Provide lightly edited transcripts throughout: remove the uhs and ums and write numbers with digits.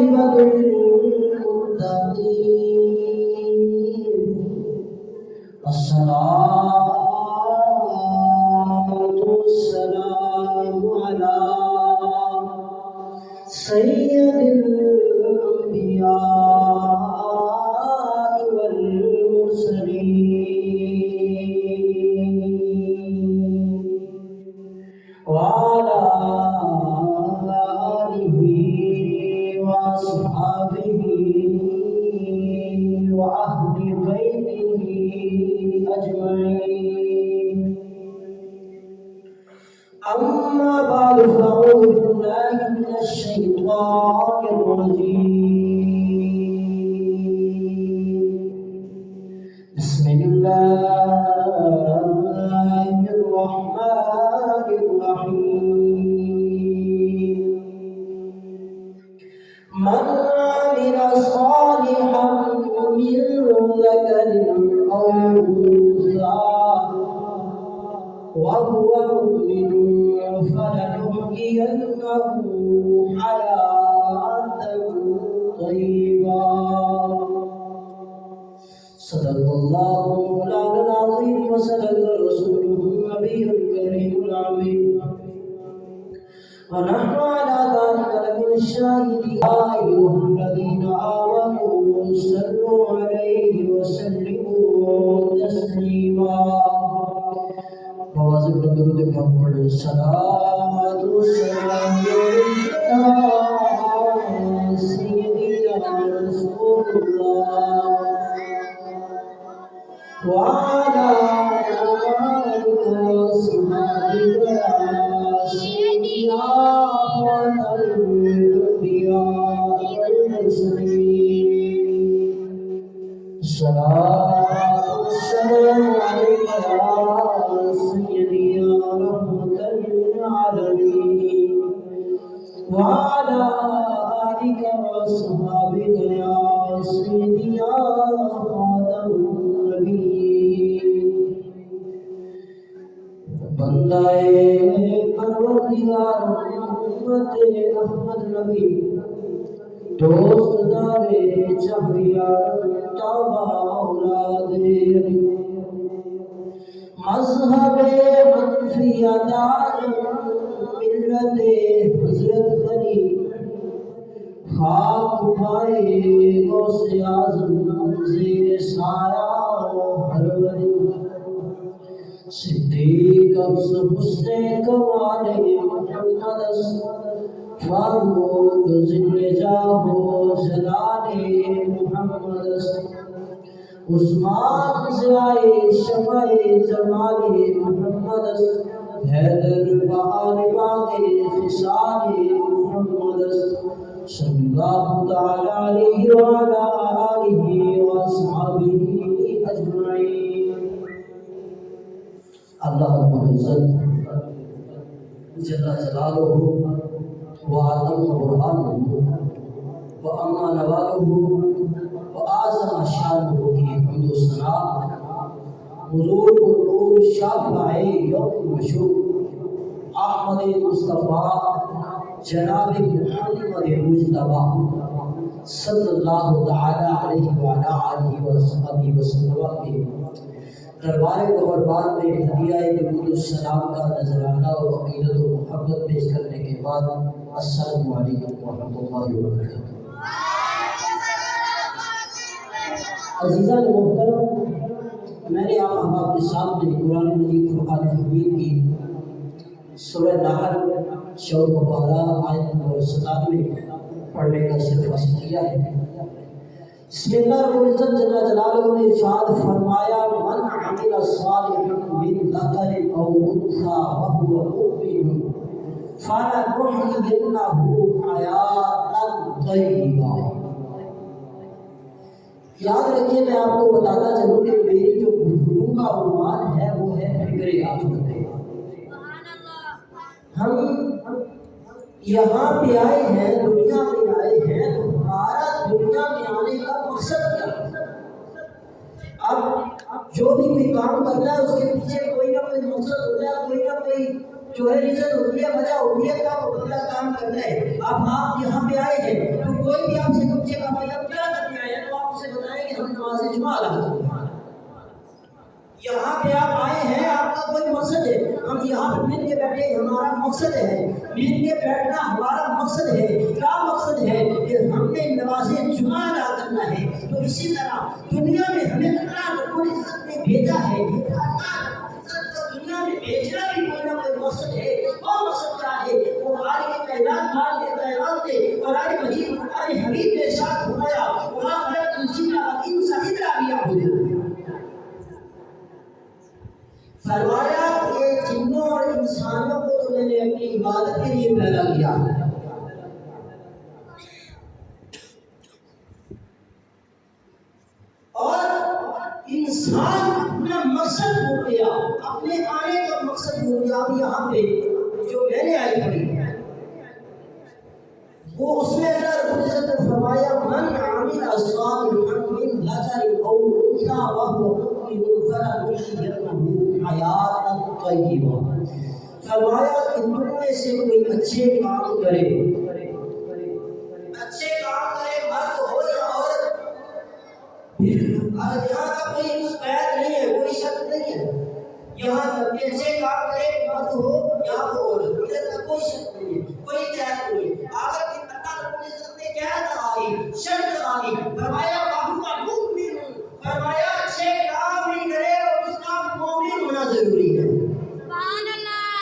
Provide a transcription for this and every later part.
عاقبة للمتقين الصلاة والسلام على سيد الأنبياء والمرسلين وعلى آله وأصحابه وأهل بيته أجمعين. أما بعد فأعوذ بالله من الشيطان الرجيم. بسم الله الرحمن الرحيم. من عمل صالحا من ذكر أو أنثى وهو مؤمن فلنحيينه حياة طيبة. صدق الله مولانا العظيم وصدق رسوله النبي الكريم العظيم ونحن على ذلك لمن الشاهدين. يا أيها الذين آمنوا صلوا عليه وسلموا تسليما. بواز درود محمد الصلاة والسلام على سيدنا رسول الله وعلى آله وصحبه سيدنا الأنبياء والمرسلين. الصلاة والسلام عليك يا سيدي يا رحمة للعالمين وعلى آلك وصحبك يا سيدي يا خاتم النبيين. بندائے پروردگار امت احمد نبی دوست دارے چہریار توبہ اولاد علی مذہب حنفیہ دار ملت حضرت علی خاک پائے غوث اعظم زیر سایہ ہر ولی صدیق افضل حسن کمال محمد فاروق ذل جاہ و جلال محمد عثمان ضیائے شمع جمال محمد حیدر بہار باغ خصال محمد صلی اللہ تعالی علیہ وعلا آلہ واصحابہ اجمعین. اللہ رب العزت جل جلالہ وعظم برہانہ وعما نوالہ وآزم شانہ کی حمد و ثنا حضور النور شافع یوم مشہور احمد مصطفیٰ جناب محمد مجتبیٰ صلی اللہ تعالی علیہ وعلا آلہ وصحبہ وسلم کے دربار قبربان میں ہدیہ درود السلام کا نذرانہ و عقیدت و محبت پیش کرنے کے بعد السلام علیکم ورحمۃ اللہ وبرکاتہ. عزیزان محترم، میں نے آپ احباب کے سامنے قرآن مجید فرقان حمید کی سورہ نحل شعور و بالا آیت نمبر 97 پڑھنے کا صرف حاصل کیا ہے. بسم اللہ رب العزت جل جلالہ نے ارشاد فرمایا من عمل صالحا من ذکر او انثى وهو مؤمن فلنحيينه حیاة طیبہ. یاد رکھیے، میں آپ کو بتاتا چلوں کہ میری جو گفتگو کا عنوان ہے وہ ہے فکر آخرت. ہم یہاں پہ آئے ہیں، دنیا میں آئے ہیں، تو ہمارا دنیا میں آنے کا مقصد کیا ہے؟ اب جو بھی کوئی کام کرنا ہے اس کے پیچھے کوئی نہ کوئی مقصد ہوتا ہے، کوئی نہ کوئی جو ہے ریزن ہوتی ہے، وجہ ہوتی ہے، کا وہ بندہ کام کرتا ہے۔ اب آپ یہاں پہ آئے ہیں تو کوئی بھی آپ سے پوچھے گا بھائی آپ کیا کرنے آئے ہیں، تو آپ اسے بتائیں کہ ہم نماز جمعہ ادا کرتے ہیں۔ یہاں پہ آپ آئے ہیں، آپ کا کوئی مقصد ہے، ہم یہاں پہ مل کے بیٹھے، ہمارا مقصد ہے مل کے بیٹھنا، ہمارا مقصد ہے، کیا مقصد ہے کہ ہم نے نماز جمعہ ادا کرنا ہے۔ تو اسی طرح دنیا میں ہمیں اللہ رب العزت نے بھیجا ہے، اللہ رب العزت کو دنیا میں بھیجنا بھی کوئی نہ کوئی مقصد ہے۔ وہ مقصد کیا ہے؟ وہ خالق کائنات، مالک کائنات نے قرآن مجید قرآن حمید میں ارشاد فرمایا وما خلقت الجن والانس الا ليعبدون، فرمایا کہ جنوں اور انسانوں کو تو میں نے اپنی عبادت کے لیے پیدا کیا، اور انسان اپنا مقصد بھول گیا، اپنے آنے کا مقصد بھول گیا۔ اب یہاں پہ جو میں نے آئی پڑھی وہ اس میں اللہ رب العزت نے فرمایا من عمل صالحا من ذکر او انثى وهو مؤمن فلنحيينه حیاتا طیبہ، فرمایا کہ تم میں سے کوئی اچھے کام کرے، اچھے کام کرے، مرد ہو یا عورت، یہاں کا کوئی قید نہیں ہے، کوئی شرط نہیں ہے، یہاں تک کہ اچھے کام کرے، مرد ہو یا عورت، ادھر تک کوئی شرط نہیں ہے، کوئی قید نہیں ہے۔ اگر اللہ رب العزت نے قید لگا دی، شرط لگا دی، فرمایا وَهُوَ مُؤْمِنٌ، فرمایا اچھے کام بھی کرے اور اس کا مومن ہونا ضروری ہے، سبحان اللہ،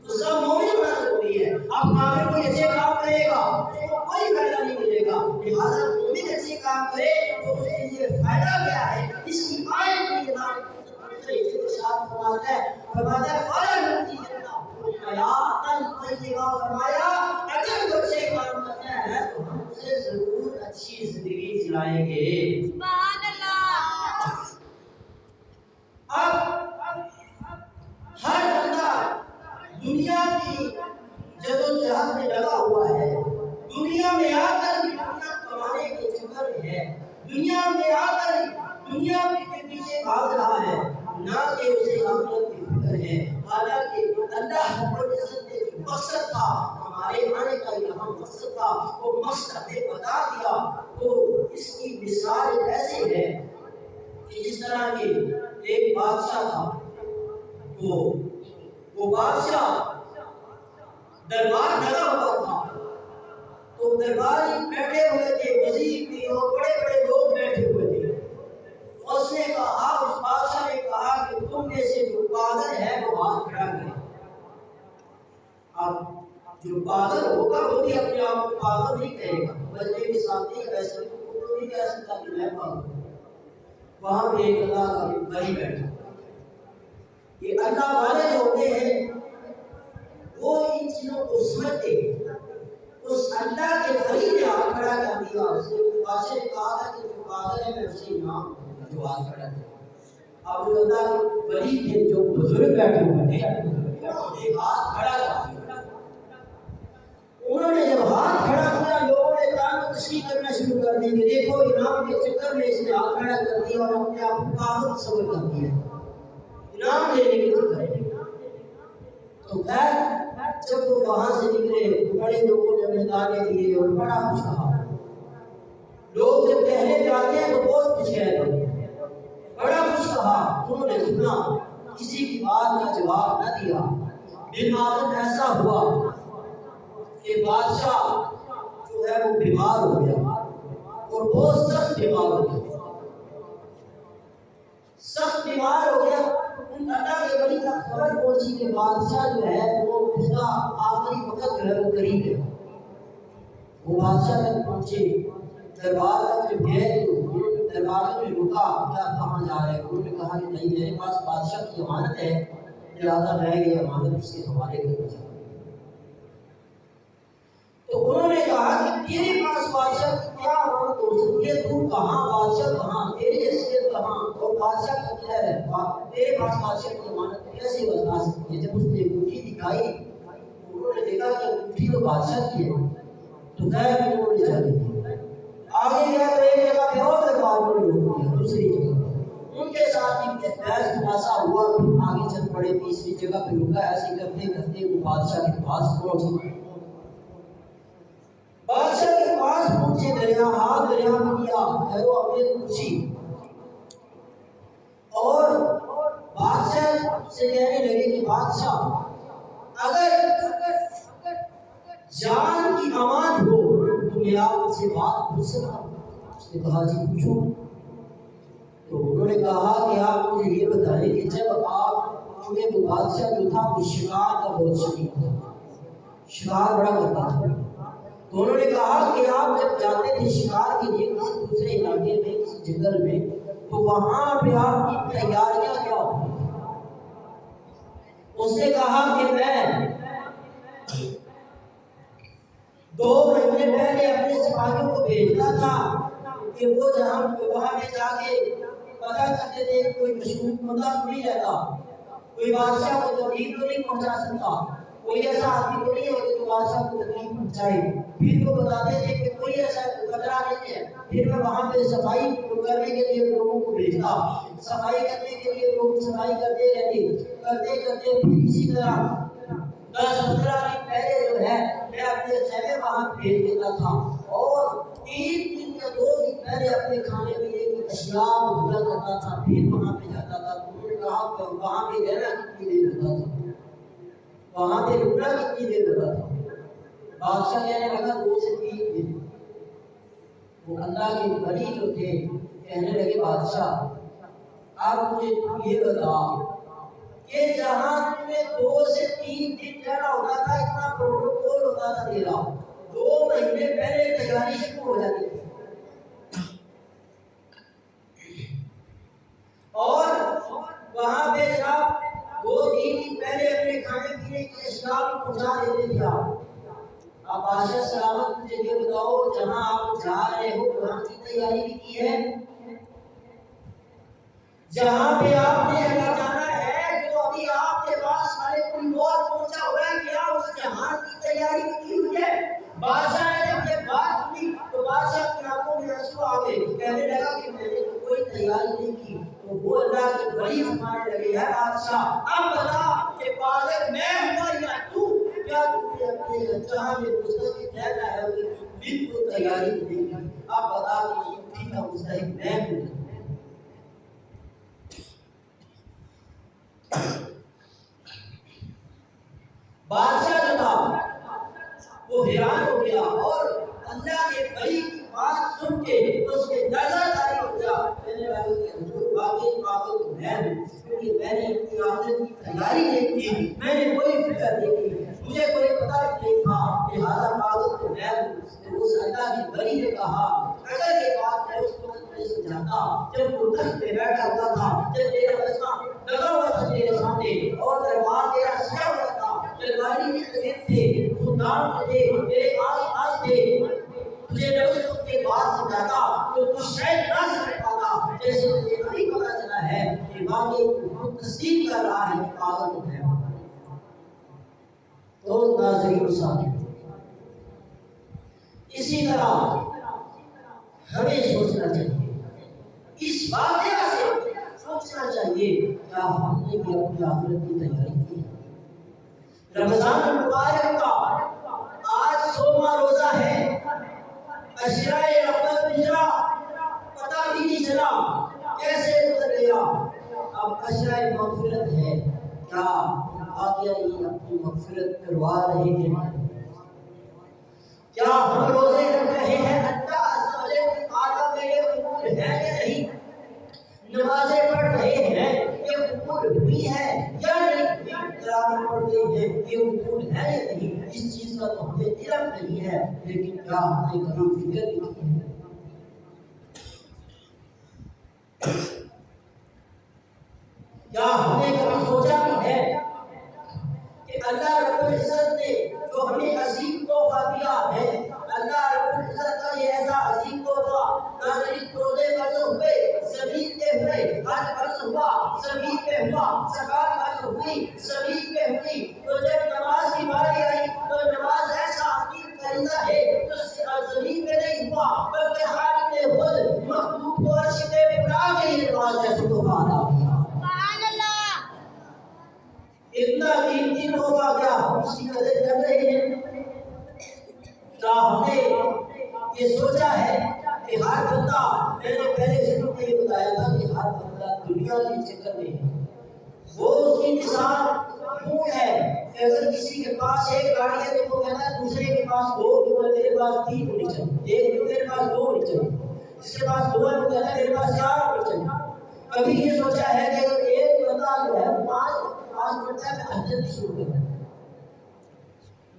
اس کا مومن ہونا ضروری ہے۔ اب کافر کوئی اچھے کام کرے گا اس کو کوئی فائدہ نہیں ملے گا، لہٰذا مومن اچھے کام کرے تو اس کے لیے فائدہ کیا ہے؟ اس کی آیت کی جناب فرماتا ہے فرمایا اگر وہ اچھے کام کرتا ہے تو ہم اسے ضرور اچھی زندگی دلائیں گے، سبحان اللہ۔ اب ہر بندہ دنیا کی جدوجہد میں لگا ہوا ہے، دنیا میں آ کر دنیا کمانے کے چکر میں ہے، دنیا میں آ کر دنیا کے پیچھے بھاگ رہا ہے، نہ کہ اسے آخرت کی فکر ہے۔ حالانکہ اللہ رب العزت نے جو مقصد تھا، ہمارے آنے کا یہاں مقصد تھا، وہ مقصد نے بتا دیا۔ تو اس کی مثال ایسے ہے کہ جس طرح کہ ایک بادشاہ تھا، وہ بادشاہ دربار لگا ہوا تھا، تو دربار بیٹھے ہوئے تھے، وزیر بھی اور بڑے بڑے لوگ بیٹھے ہوئے تھے۔ اس نے کہا، اس بادشاہ نے کہا کہ تم میں سے جو پاگل ہے وہ ہاتھ کھڑا کرے۔ اب جو پاگل ہوگا وہ بھی اپنے آپ کو پاگل نہیں کہے گا، بچے کے سامنے ویسے تو نہیں کہہ سکتا کہ میں پاگل ہوں۔ وہاں پہ ایک اللہ کا بری بیٹھا، یہ اللہ والے جو ہوتے ہیں وہ ان چیزوں کو سمجھتے ہیں۔ اس اللہ کے ولی نے ہاتھ کھڑا کر دیا، اس نے بادشاہ نے کہا تھا کہ جو پاگل ہے میں اسے انعام دوں گا جو ہاتھ کھڑا کرے۔ اب جو اللہ کے ولی کے جو بزرگ بیٹھے ہوئے تھے انہوں نے ہاتھ کھڑا کر دیا، انہوں نے جب ہاتھ کھڑا کیا لوگوں نے کان تشریح کرنا شروع کر دی کہ دیکھو انعام کے چکر میں اس نے ہاتھ کھڑا کر دیا اور اپنے آپ کو پاگل تصور کر دیا انعام لینے کے چکر میں۔ تو خیر جب وہ وہاں سے نکلے بڑے لوگوں نے انہیں دعوے دیے اور بڑا کچھ کہا۔ لوگ جب کہنے جاتے ہیں تو بہت کچھ کہہ رہے ہیں، بڑا کچھ کہا، انہوں نے سنا، کسی کی بات کا جواب نہ دیا۔ بالآخر ایسا ہوا کہ بادشاہ جو ہے وہ بیمار ہو گیا اور بہت سخت بیمار ہو گیا، سخت بیمار ہو گیا۔ اللہ کے ولی کا خبر پہنچی کہ بادشاہ جو ہے وہ اس کا آخری وقت جو ہے وہ قریب ہے۔ وہ بادشاہ تک پہنچے، دربار کا جو ہے دربار میں رکا، کیا کہاں جا رہے ہیں؟ انہوں نے کہا کہ نہیں میرے پاس بادشاہ کی امانت ہے، لہٰذا میں یہ امانت اس کے حوالے کرنا چاہتا ہوں۔ تو انہوں نے کہا کہ تیرے پاس بادشاہ کی کیا امانت ہو سکتی ہے؟ تو کہاں بادشاہ کہاں، تیری حیثیت کہاں، اور بادشاہ کا کیا ہے؟ تیرے پاس بادشاہ کی امانت کیسے بتا سکتی ہے؟ جب اس نے انگوٹھی دکھائی انہوں نے دیکھا کہ انگوٹھی تو بادشاہ کی ہے، تو خیر انہوں نے چلے آگے گیا تو ایک جگہ پہ اور دربار میں روک دیا، دوسری جگہ ان کے ساتھ بحث خلاصہ ہوا، پھر آگے چل پڑے، تیسری جگہ پہ رکا، ایسے کرتے کرتے وہ بادشاہ کے پاس پہنچے۔ بادشاہ کے پاس پہنچے، دریا میں کیا خیر و عافیت پوچھی، اور بادشاہ سے کہنے لگے کہ بادشاہ اگر جان کی امان ہو تو میں آپ سے بات پوچھ سکتا ہوں؟ اس نے کہا جی پوچھو۔ تو انہوں نے کہا کہ آپ مجھے یہ بتائیں کہ جب آپ، کیونکہ وہ بادشاہ جو تھا وہ شکار کا بہت شوقین تھا، شکار بڑا کرتا تھا، تو انہوں نے کہا کہ آپ جب جاتے تھے شکار کے لیے کسی دوسرے علاقے میں، کسی جنگل میں، تو وہاں پہ آپ کی تیاریاں کیا ہوتی تھیں؟ اس نے کہا کہ میں 2 مہینے پہلے اپنے سپاہیوں کو بھیجتا تھا کہ وہ جہاں وہاں پہ جا کے پتا کرتے تھے کہ کوئی مشہور بندہ نہیں رہتا، کوئی بادشاہ کو تکلیف تو نہیں پہنچا سکتا، کوئی ایسا آدمی تو نہیں ہے جو بادشاہ کو تکلیف پہنچائے۔ پھر وہ بتاتے تھے کہ کوئی ایسا خطرہ نہیں ہے، پھر میں وہاں پہ صفائی کرنے کے لیے لوگوں کو بھیجتا، صفائی کرنے کے لیے لوگ صفائی کرتے کرتے پھر اسی طرح 10-15 دن پہلے جو ہے میں اپنے خیمے وہاں بھیج دیتا تھا، اور 3 دن یا 2 دن پہلے اپنے کھانے پینے کی اشیاء مہیا کرتا تھا، پھر وہاں پہ جاتا تھا۔ انہوں نے کہا کہ وہاں پہ رہنا کتنی دیر ہوتا تھا، وہاں پہ رکنا کتنی دیر ہوتا تھا؟ بادشاہ کہنے لگا 2 سے 3 دن۔ وہ اللہ کے ولی جو تھے کہنے لگے بادشاہ آپ مجھے یہ بتا کہ جہاں تمہیں 2 سے 3 دن رہنا ہوتا تھا، اتنا پروٹوکول ہوتا تھا تیرا، 2 مہینے پہلے تیاری شروع ہو جاتی تھی، اور وہاں پہ جناب 2-3 دن پہلے اپنے کھانے پینے کی اشیاء بھی پہنچا دیتے تھے آپ بادشاہ سلامت مجھے یہ بتاؤ جہاں آپ جا رہے ہو وہاں کی تیاری بھی کی ہے؟ جہاں پہ آپ نے ابھی جانا ہے، جو ابھی آپ کے پاس ملک الموت پہنچا ہوا ہے، کیا اس جہان کی تیاری بھی کی ہوئی ہے؟ بادشاہ نے جب یہ بات سنی تو بادشاہ کی آنکھوں میں آنسو آ گئے، کہنے لگا کہ میں نے تو کوئی تیاری نہیں کی۔ تو وہ اللہ کے ولی فرمانے لگے ہے بادشاہ اب بتا کہ پاگل میں ہوں یا تو، کیا تم نے اپنے جہاں میں مستقل ٹھہرا ہے بالکل تیاری نہیں کی؟ اب بتا کہ یہ کا مستحق میں ہوں۔ بادشاہ جو تھا وہ حیران ہو گیا، اور اللہ کے ولی کی بات سن کے اس کے نظر داری ہو گیا، کہنے لگا کہ حضور واقعی پاگل تو میں ہوں، کیونکہ میں نے اپنی آخرت کی تیاری نہیں کی، میں نے کوئی فکر نہیں کی، مجھے کوئی پتہ نہیں تھا، لہٰذا پاگل تو میں ہوں۔ تو اس اللہ کے ولی نے کہا اگر یہ بات میں اس وقت میں سمجھاتا جب وہ تخت پہ بیٹھا ہوا تھا، جب تیرا بچہ لگا ہوا تھا تیرے سامنے اور دربار تیرا سجا ہوا تھا، تلواری کے قریب تھے، خدام تھے، تیرے آس پاس تھے، تجھے میں اس وقت کے بعد سمجھاتا تو تو شاید نہ سمجھ پاتا، جیسے مجھے ابھی پتا چلا ہے کہ واقعی وہ تصدیق کر رہا ہے کہ پاگل تو ہے۔ تو ناظرین سامنے اسی طرح ہمیں سوچنا چاہیے، اس واقعہ سے سوچنا چاہیے کیا ہم نے بھی اپنی آخرت کی تیاری کی؟ رمضان المبارک کا آج 100واں روزہ ہے، عشرہ رمضان گزرا پتہ بھی نہیں چلا کیسے گزر گیا، اب عشرہ مغفرت ہے، کیا واقعی اپنی مغفرت کروا رہے ہیں؟ کیا ہم روزے رکھ رہے ہیں؟ اللہ عز و جل کی آداب میں یہ قبول ہے یا نہیں؟ نمازیں پڑھ رہے ہیں یہ قبول ہوئی ہے یا نہیں؟ تراویح پڑھتے ہیں یہ قبول ہے یا نہیں؟ اس چیز کا تو ہمیں علم نہیں ہے، لیکن کیا ہم نے کبھی فکر نہیں کی ہے؟ کیا ہم نے کبھی سوچا بھی ہے کہ اللہ رب العزت نے جو ہمیں عظیم تحفہ دیا ہے، اللہ رب العزت کا یہ ایسا عظیم تحفہ، ناظرین روزے فرض ہوئے، زمین پہ ہوئے، حج فرض ہوا زمین پہ ہوا، زکات فرض ہوئی زمین پہ ہوئی، تو جب نماز کی باری آئی تو نماز ایسا عظیم فریضہ ہے جو زمین پہ نہیں ہوا بلکہ خالق نے خود مخلوق کو عرش پہ بلا کے یہ نماز جیسے تحفہ اتنا قیمتی تحفہ کیا ہم اس کی قدر کر رہے ہیں؟ کیا ہم نے یہ سوچا ہے کہ ہر بندہ، میں نے پہلے شروع میں یہ بتایا تھا کہ ہر بندہ دنیا کے چکر میں ہے. وہ اس کی مثال یوں ہے کہ اگر کسی کے پاس ایک گاڑی ہے تو وہ کہتا ہے دوسرے کے پاس دو کیوں ہے، میرے پاس تین ہونی چاہیے، ایک کیوں میرے پاس دو ہونی چاہیے، جس کے پاس دو ہے وہ کہتا ہے میرے پاس چار ہونی چاہیے. کبھی یہ سوچا ہے کہ اگر ایک بندہ جو ہے پانچ بنتا ہے تو حجت شروع کرتا ہے.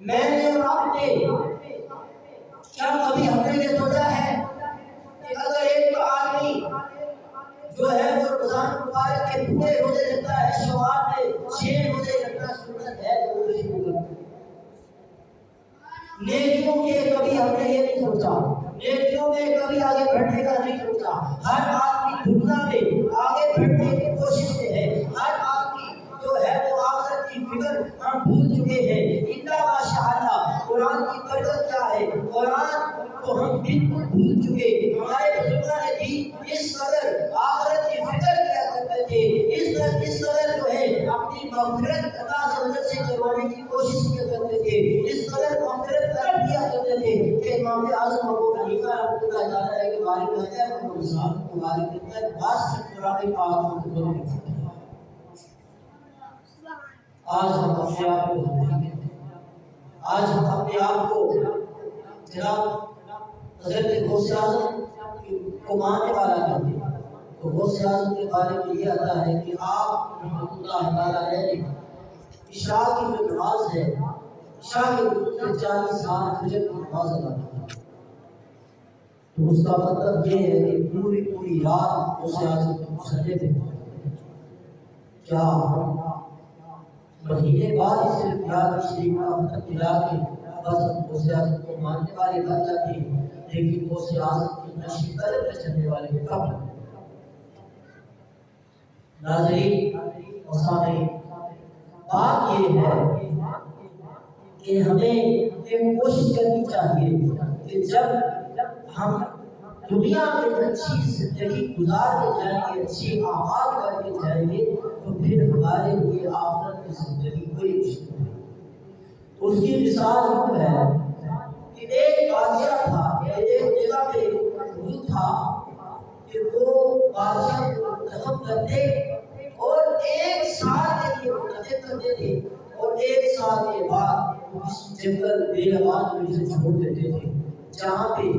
میں نے اور آپ نے کیا کبھی ہم نے یہ سوچا ہے کہ اگر ایک آدمی جو ہے وہ رمضان مبارک کے پورے روزے رکھتا ہے، شوال میں 6 روزے رکھنا سنت ہے، تو وہ شروع کرتا ہے. نیکیوں کے کبھی ہم نے یہ نہیں سوچا، نیکیوں میں کبھی آگے بڑھنے کا نہیں سوچا. ہر آدمی دنیا میں آگے بڑھنے کی کوشش میں ہے، ہر آدمی جو ہے وہ آخرت کی فکر ہم بھول چکے ہیں. اللہ ماشاءاللہ قرآن کی برکت کیا ہے، قرآن کو ہم بالکل بھول چکے. ہمارے بزرگوں نے بھی اس قدر آخرت کی فکر کیا کرتے تھے، اس قدر جو ہے اپنی مغفرت اللہ سے کروانے کی کوشش کیا کرتے تھے، اس قدر مغفرت طلب کیا کرتے تھے کہ امام اعظم ابو حنیفہ رحمۃ اللہ تعالیٰ کے بارے میں کہتے ہیں کہ انسان کو بارے میں کہتے ہیں بعض سے قرآن پاک کو تدبر کرتے ہیں. آج ہم اپنے آپ کو آج ہم اپنے آپ کو جناب حضرت غوث اعظم کو ماننے والا کرتے ہیں. تو غوث اعظم کے بارے میں یہ آتا ہے کہ آپ رحمۃ اللہ تعالیٰ علیہ عشاء کی جو نماز ہے، عشاء کے وقت سے 40 سال فجر کی نماز ادا کرتے ہیں. تو اس کا مطلب یہ ہے کہ پوری رات غوث اعظم کے مصلے پہ. کیا ہم مہینے بعد صرف یاد شریف کا مطلب ملا کے بس غوث اعظم کو ماننے والے بن جاتے ہیں، لیکن غوث اعظم کی نشی قدم پہ چلنے والے کب ہیں؟ ناظرین اور سامعین، بات یہ ہے کہ ہمیں ایک کوشش کرنی چاہیے کہ جب ہم دنیا میں اچھی زندگی گزار کے جائیں گے، اچھی اعمال کر کے جائیں گے، تو پھر ہمارے لیے آخرت کی زندگی بڑی مشکل ہے. اس کی مثال یوں ہے کہ ایک بادشاہ تھا، ایک جگہ پہ رول تھا کہ وہ بادشاہ کو منتخب کرتے اور 1 سال کے لیے منتخب کرتے تھے، اور 1 سال کے بعد وہ کسی جنگل بیابان میں اسے چھوڑ دیتے تھے جہاں پہ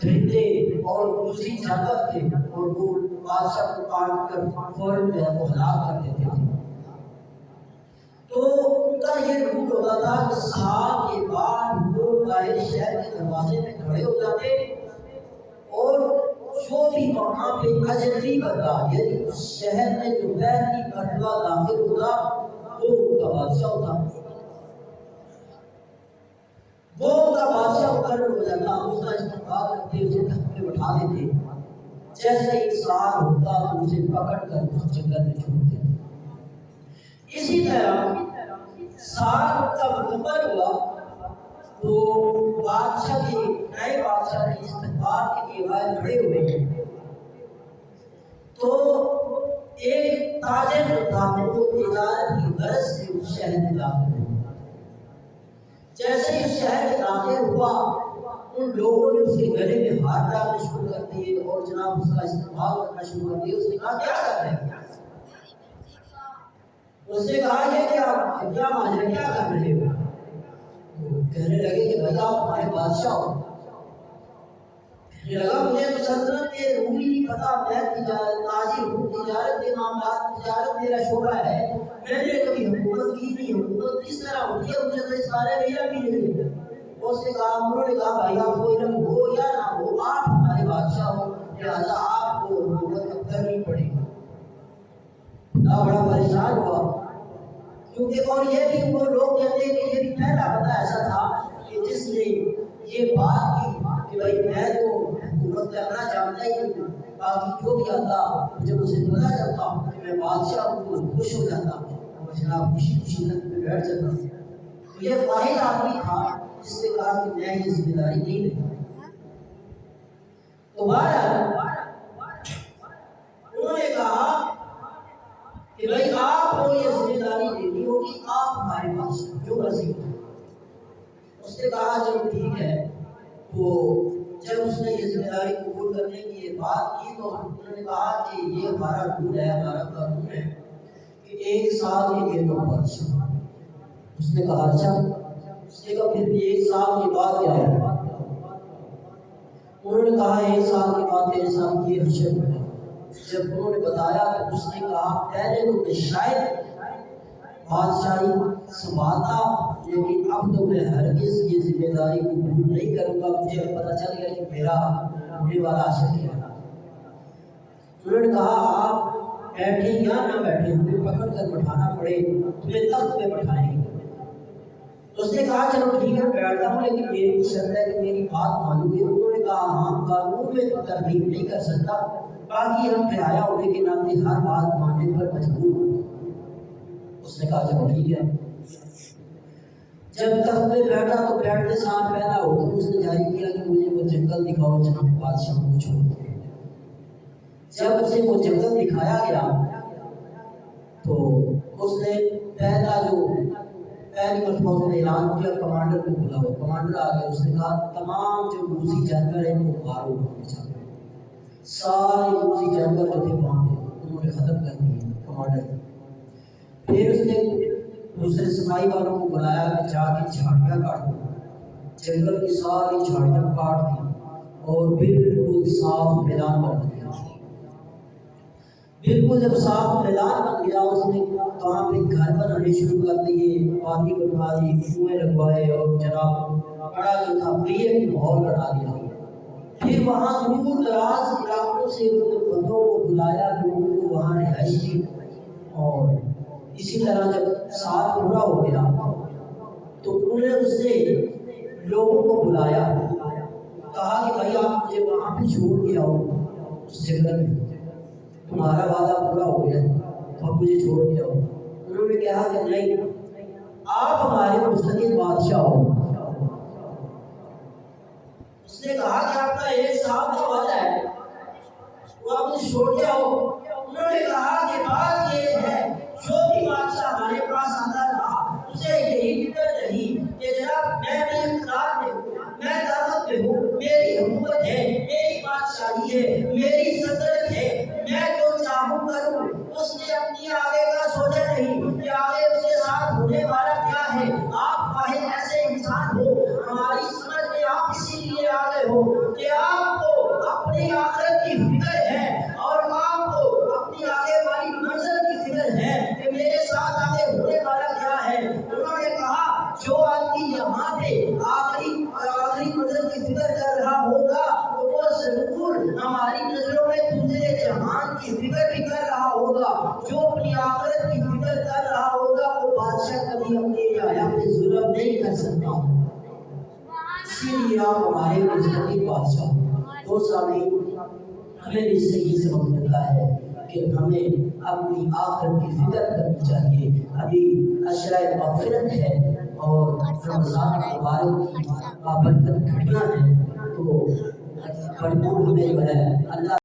درندے اور دوسری جانور تھے، اور وہ بادشاہ کو کاٹ کر فوراً جو ہے وہ ہلاک کر دیتے تھے. تو ان کا یہ رول ہوتا تھا کہ سال کے بعد وہ باہر شہر کے دروازے میں کھڑے ہو جاتے اور جو بھی وہاں پہ اجنبی بندہ، یعنی اس شہر میں جو پہلی مرتبہ داخل ہوتا وہ ان کا بادشاہ ہوتا، وہ ان کا بادشاہ مقرر ہو جاتا. اس کا استقبال کرتے، اسے تخت پہ بٹھا دیتے، جیسے ہی سال ہوتا تو اسے پکڑ کر اس جنگل میں چھوڑ دیتے. اسی طرح سال کا مکمل ہوا تو بادشاہ کے نئے بادشاہ کے استقبال کے لیے باہر کھڑے ہوئے ہیں. تو ایک تاجر تھا، وہ تجارت کی غرض سے اس شہر میں داخل ہوا. جیسے ہی اس شہر میں داخل ہوا، ان لوگوں نے اس کے گلے میں ہاتھ ڈالنے شروع کر دیے اور جناب اس کا استقبال کرنا شروع کر دیا. اس نے کہا کیا کر رہے ہیں؟ اس نے کہا یہ کیا ماجرا، کیا کر رہے ہو؟ کہنے لگے کہ بھائی آپ ہمارے بادشاہ ہو. کہنے لگا مجھے تو سلطنت کے رول ہی نہیں پتا، میں تاجر ہوں، تجارت کے معاملات، تجارت میرا شعبہ ہے، میں نے کبھی حکومت کی نہیں. حکومت کس طرح ہوتی ہے مجھے تو اس بارے میں علم بھی نہیں ہے. اس نے کہا، انہوں نے کہا بھائی آپ کو علم ہو یا نہ ہو، آپ ہمارے بادشاہ ہو، لہٰذا آپ کو حکومت کرنی پڑے گی. بڑا پریشان ہوا، کیونکہ اور یہ بھی وہ لوگ کہتے ہیں کہ یہ بھی پہلا بندہ ایسا تھا کہ جس نے یہ بات کی کہ بھائی میں تو حکومت کرنا چاہتا ہی نہیں، باقی جو بھی آتا جب اسے پتا چلتا کہ میں بادشاہ ہوں تو خوش ہو جاتا اور جناب خوشی خوشی لگ پہ بیٹھ جاتا. یہ واحد آدمی تھا جس نے کہا کہ میں یہ ذمہ داری نہیں لوں. تو بہرحال انہوں نے کہا کہ بھائی آپ کو یہ ذمہ داری دینی ہوگی. کہ آپ ہمارے پاس جو مرضی ہو۔ اس نے کہا چلو ٹھیک ہے۔ تو جب اس نے یہ ذمہ داری قبول کرنے کی بات کی تو انہوں نے کہا کہ یہ ہمارا رول ہے، ہمارا قانون ہے کہ 1 سال کے لیے تو بادشاہ۔ اس نے کہا اچھا، اس نے کہا پھر 1 سال کے بعد کیا ہے؟ انہوں نے کہا 1 سال کے بعد تیرے ساتھ یہ حشر ہوگا۔ جب انہوں نے بتایا تو اس نے کہا پہلے تو میں شاید بادشاہی سنبھالتا، لیکن اب تو میں ہرگز یہ ذمہ داری قبول نہیں کروں گا، مجھے اب پتہ چل گیا کہ میرا ہونے والا حشر کیا ہے۔ انہوں نے کہا آپ بیٹھیں یا نہ بیٹھیں، ہمیں پکڑ کر بٹھانا پڑے تمہیں تخت پہ بٹھائیں گے۔ اس نے کہا چلو ٹھیک ہے بیٹھتا ہوں، لیکن میری شرط ہے کہ میری بات مانو گے۔ انہوں نے کہا ہاں، قانون میں تو ترمیم نہیں کر سکتا، باقی ہم رعایا ہونے کے ناطے ہر بات ماننے پر مجبور ہوں۔ اس نے کہا چلو ٹھیک ہے۔ جب تخت پہ بیٹھا تو بیٹھتے ساتھ پہلا حکم اس نے جاری کیا کہ مجھے وہ جنگل دکھاؤ جہاں بادشاہ کو چھوڑ دیا۔ جب اسے وہ جنگل دکھایا گیا تو اس نے پہلی مرتبہ اس نے اعلان کیا کمانڈر کو بلاؤ۔ کمانڈر آ گیا، اس نے کہا تمام جو روسی جانور ہیں وہ مارو، سارے روسی جانور جو تھے وہاں پہ انہوں نے ختم کر دیے کمانڈر۔ پھر اس نے دوسرے صفائی والوں کو بلایا کہ جا کے جھاڑیاں کاٹو، جنگل کی ساری جھاڑیاں کاٹ دی اور بالکل صاف میدان بنا دیا۔ بالکل جب صاف میدان بن گیا اس نے وہاں پہ گھر بنانے شروع کر دیے، پانی بنوا دی، کنویں لگوائے اور جناب بڑا جو تھا پریئر کی ماحول بنا دیا۔ پھر وہاں دور دراز علاقوں سے اس نے بندوں کو بلایا، لوگوں کو وہاں رہائش دی، اور اسی طرح جب سال پورا ہو گیا تو انہوں نے اس سے لوگوں کو بلایا، کہا کہ بھائی آپ مجھے وہاں پہ چھوڑ کے آؤ اس جنگل میں، تمہارا وعدہ پورا ہو گیا تو اب مجھے چھوڑ کے آؤ۔ انہوں نے کہا کہ نہیں، آپ ہمارے مستقل بادشاہ ہو۔ اس نے کہا کہ آپ کا 1 سال کا وعدہ ہے تو آپ مجھے چھوڑ کے آؤ۔ انہوں نے کہا کہ بات یہ ہے جو بھی بادشاہ ہمارے پاس آتا رہا اسے یہی فکر نہیں کہ جناب میں بھی اقتدار میں ہوں، میں طاقت میں ہوں، میری حکومت ہے، میری بادشاہی ہے، میری سلطنت ہے، میں جو چاہوں کروں۔ اس نے اپنی آگے کا سوچا نہیں کہ آگے اس کے ساتھ ہونے والا کیا ہے۔ آپ واحد ایسے انسان ہو، ہماری سمجھ میں آپ اسی لیے آ گئے ہو کہ آپ کو اپنی آخرت کی فکر ہے اور آپ کو اپنی آگے والی منزل کی فکر ہے کہ میرے ساتھ آگے ہونے والا کیا ہے۔ انہوں نے کہا جو آدمی یہاں پہ آخری منزل کی فکر کر رہا ہوگا تو وہ ضرور ہماری نظروں میں دوسرے جہان کی فکر بھی کر رہا ہوگا۔ جو اپنی آخرت کی فکر کر رہا ہوگا وہ بادشاہ کبھی اپنی رعایا پہ ظلم نہیں کر سکتا۔ اسی لیے آپ ہمارے مستقل بادشاہ۔ تو سامعین، ہمیں بھی صحیح سبق ملتا ہے کہ ہمیں اپنی آخرت کی فکر کرنی چاہیے۔ ابھی عشرۂ مغفرت ہے اور رمضان مبارک کی بابرکت گھڑیاں ہیں، تو بھرپور ہمیں جو ہے اللہ